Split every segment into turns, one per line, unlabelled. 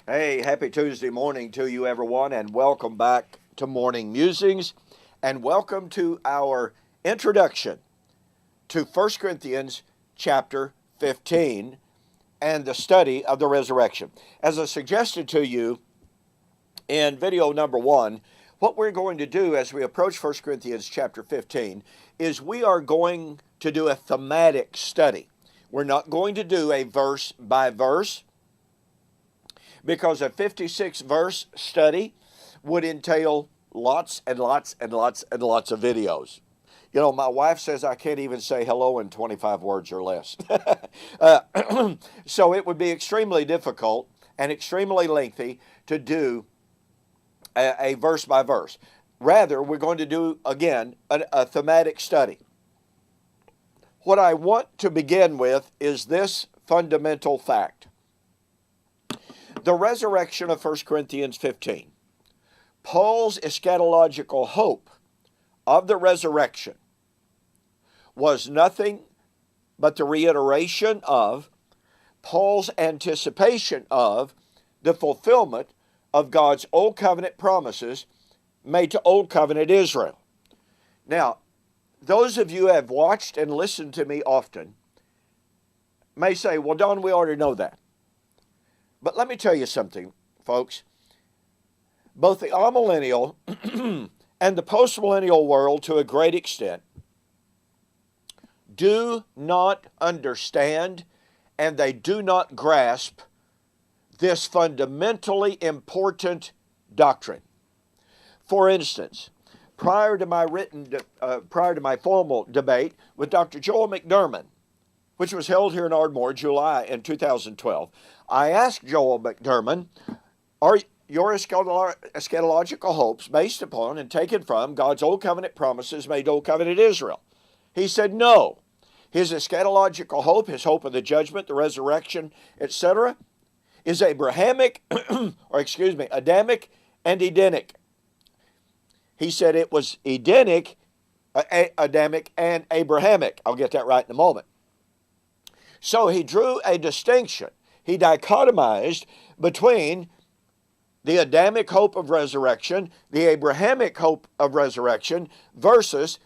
Hey, happy Tuesday morning to you, everyone, and welcome back to Morning Musings, and welcome to our introduction to 1 Corinthians chapter 15 and the study of the resurrection. As I suggested to you in video number 1, what we're going to do as we approach 1 Corinthians chapter 15 is we are going to do a thematic study. We're not going to do a verse by verse, because a 56-verse study would entail lots and lots and lots and lots of videos. You know, my wife says I can't even say hello in 25 words or less. So it would be extremely difficult and extremely lengthy to do a verse by verse. Rather, we're going to do, again, a thematic study. What I want to begin with is this fundamental fact. The resurrection of 1 Corinthians 15. Paul's eschatological hope of the resurrection was nothing but the reiteration of Paul's anticipation of the fulfillment of God's Old Covenant promises made to Old Covenant Israel. Now, those of you who have watched and listened to me often may say, well, Don, we already know that. But let me tell you something, folks. Both the amillennial and the postmillennial world, to a great extent, do not understand and they do not grasp this fundamentally important doctrine. For instance, prior to my formal debate with Dr. Joel McDermott, which was held here in Ardmore, July in 2012, I asked Joel McDermott, are your eschatological hopes based upon and taken from God's Old Covenant promises made to Old Covenant Israel? He said no. His eschatological hope, his hope of the judgment, the resurrection, etc., is Adamic and Edenic. He said it was Edenic, Adamic, and Abrahamic. I'll get that right in a moment. So he drew a distinction. He dichotomized between the Adamic hope of resurrection, the Abrahamic hope of resurrection, versus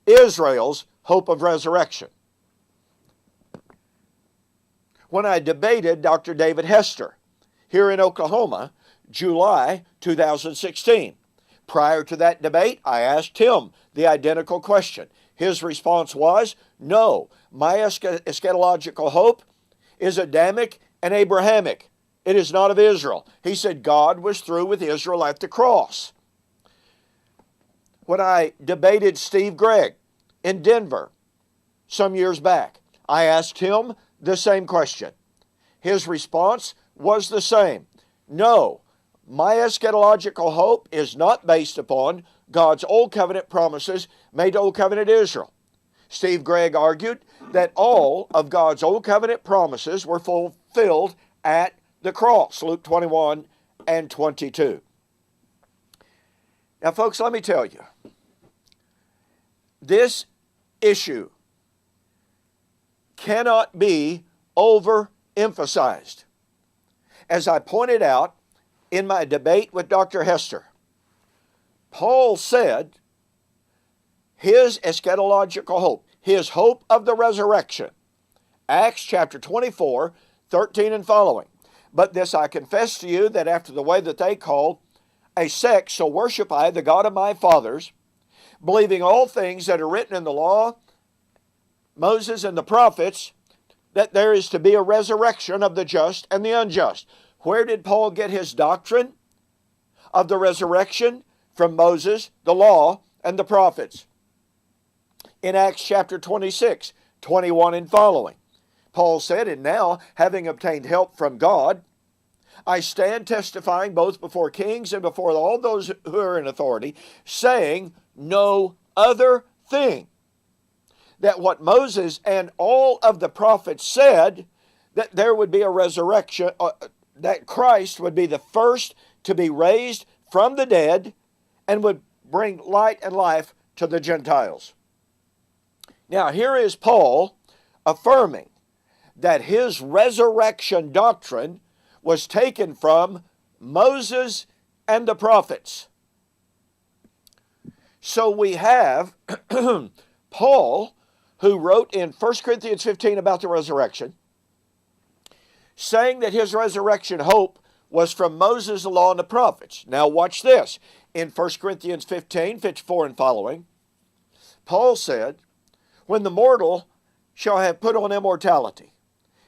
Israel's hope of resurrection. When I debated Dr. David Hester here in Oklahoma, July 2016, prior to that debate, I asked him the identical question. His response was, no, my eschatological hope is Adamic and Abrahamic. It is not of Israel. He said God was through with Israel at the cross. When I debated Steve Gregg in Denver some years back, I asked him the same question. His response was the same. No, my eschatological hope is not based upon God's Old Covenant promises made to Old Covenant Israel. Steve Gregg argued that all of God's Old Covenant promises were fulfilled at the cross, Luke 21 and 22. Now, folks, let me tell you, this issue cannot be overemphasized. As I pointed out in my debate with Dr. Hester, Paul said his eschatological hope, his hope of the resurrection, Acts chapter 24, 13 and following. But this I confess to you, that after the way that they call a sect, so worship I the God of my fathers, believing all things that are written in the law, Moses and the prophets, that there is to be a resurrection of the just and the unjust. Where did Paul get his doctrine of the resurrection? From Moses, the law, and the prophets. In Acts chapter 26, 21 and following, Paul said, and now, having obtained help from God, I stand testifying both before kings and before all those who are in authority, saying no other thing, that what Moses and all of the prophets said, that there would be a resurrection, that Christ would be the first to be raised from the dead and would bring light and life to the Gentiles. Now, here is Paul affirming that his resurrection doctrine was taken from Moses and the prophets. So we have Paul, who wrote in 1 Corinthians 15 about the resurrection, saying that his resurrection hope was from Moses, the law, and the prophets. Now watch this. In 1 Corinthians 15, 54 and following, Paul said, when the mortal shall have put on immortality,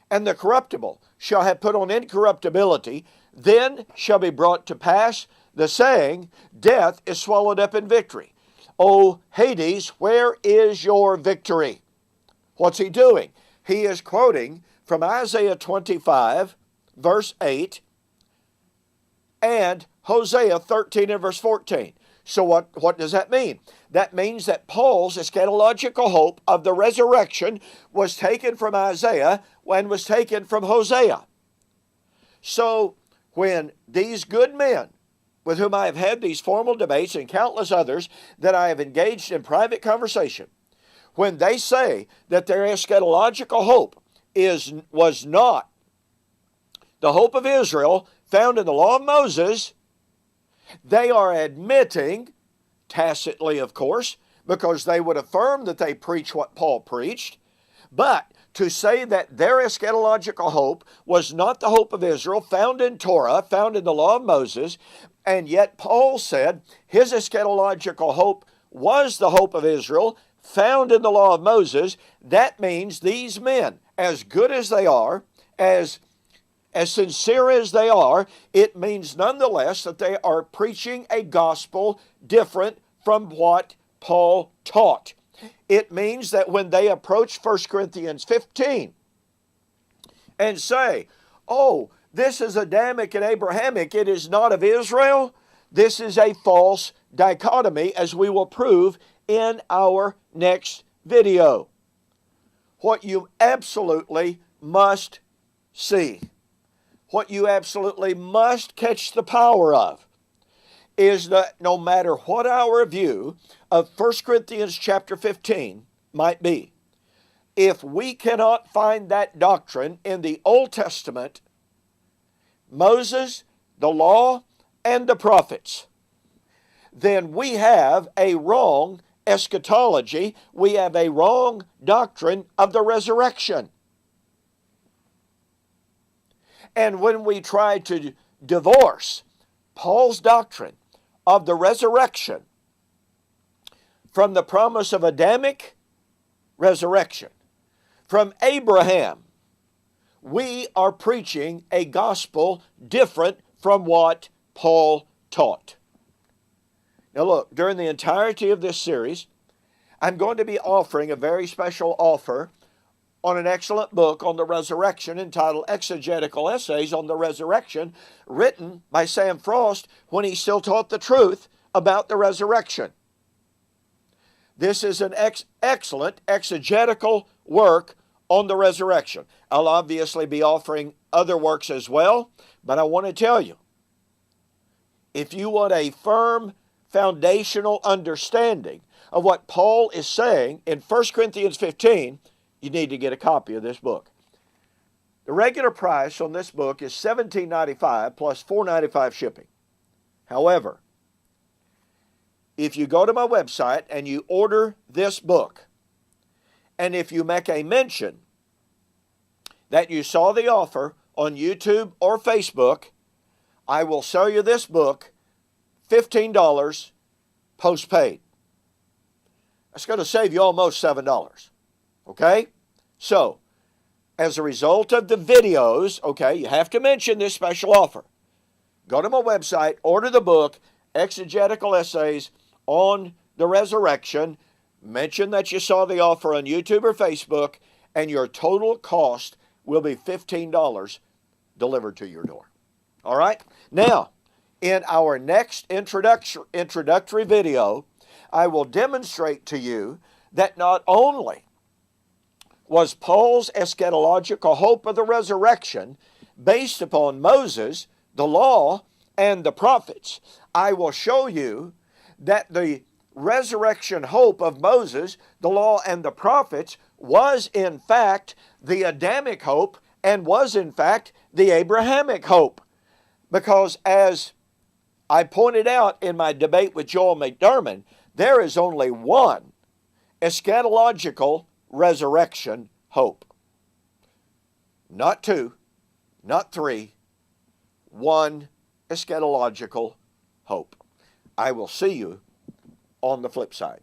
and the corruptible shall have put on incorruptibility, then shall be brought to pass the saying, death is swallowed up in victory. O Hades, where is your victory? What's he doing? He is quoting from Isaiah 25, verse 8, and Hosea 13 and verse 14. So what does that mean? That means that Paul's eschatological hope of the resurrection was taken from Isaiah and was taken from Hosea. So when these good men, with whom I have had these formal debates and countless others that I have engaged in private conversation, when they say that their eschatological hope was not the hope of Israel found in the law of Moses, they are admitting, tacitly of course, because they would affirm that they preach what Paul preached, but to say that their eschatological hope was not the hope of Israel found in Torah, found in the law of Moses, and yet Paul said his eschatological hope was the hope of Israel found in the law of Moses, that means these men, as good as they are, as sincere as they are, it means nonetheless that they are preaching a gospel different from what Paul taught. It means that when they approach 1 Corinthians 15 and say, oh, this is Adamic and Abrahamic, it is not of Israel, this is a false dichotomy, as we will prove in our next video. What you absolutely must see, what you absolutely must catch the power of, is that no matter what our view of 1 Corinthians chapter 15 might be, if we cannot find that doctrine in the Old Testament, Moses, the law, and the prophets, then we have a wrong eschatology, we have a wrong doctrine of the resurrection. And when we try to divorce Paul's doctrine of the resurrection from the promise of Adamic resurrection, from Abraham, we are preaching a gospel different from what Paul taught. Now look, during the entirety of this series, I'm going to be offering a very special offer on an excellent book on the resurrection entitled Exegetical Essays on the Resurrection, written by Sam Frost when he still taught the truth about the resurrection. This is an excellent exegetical work on the resurrection. I'll obviously be offering other works as well, but I want to tell you, if you want a firm foundational understanding of what Paul is saying in 1 Corinthians 15, you need to get a copy of this book. The regular price on this book is $17.95 plus $4.95 shipping. However, if you go to my website and you order this book, and if you make a mention that you saw the offer on YouTube or Facebook, I will sell you this book $15 postpaid. That's going to save you almost $7. Okay? So, as a result of the videos, okay, you have to mention this special offer. Go to my website, order the book, Exegetical Essays on the Resurrection, mention that you saw the offer on YouTube or Facebook, and your total cost will be $15 delivered to your door. All right? Now, in our next introductory video, I will demonstrate to you that not only was Paul's eschatological hope of the resurrection based upon Moses, the law, and the prophets, I will show you that the resurrection hope of Moses, the law, and the prophets was in fact the Adamic hope and was in fact the Abrahamic hope. Because as I pointed out in my debate with Joel McDermott, there is only one eschatological resurrection hope. Not two, not three, one eschatological hope. I will see you on the flip side.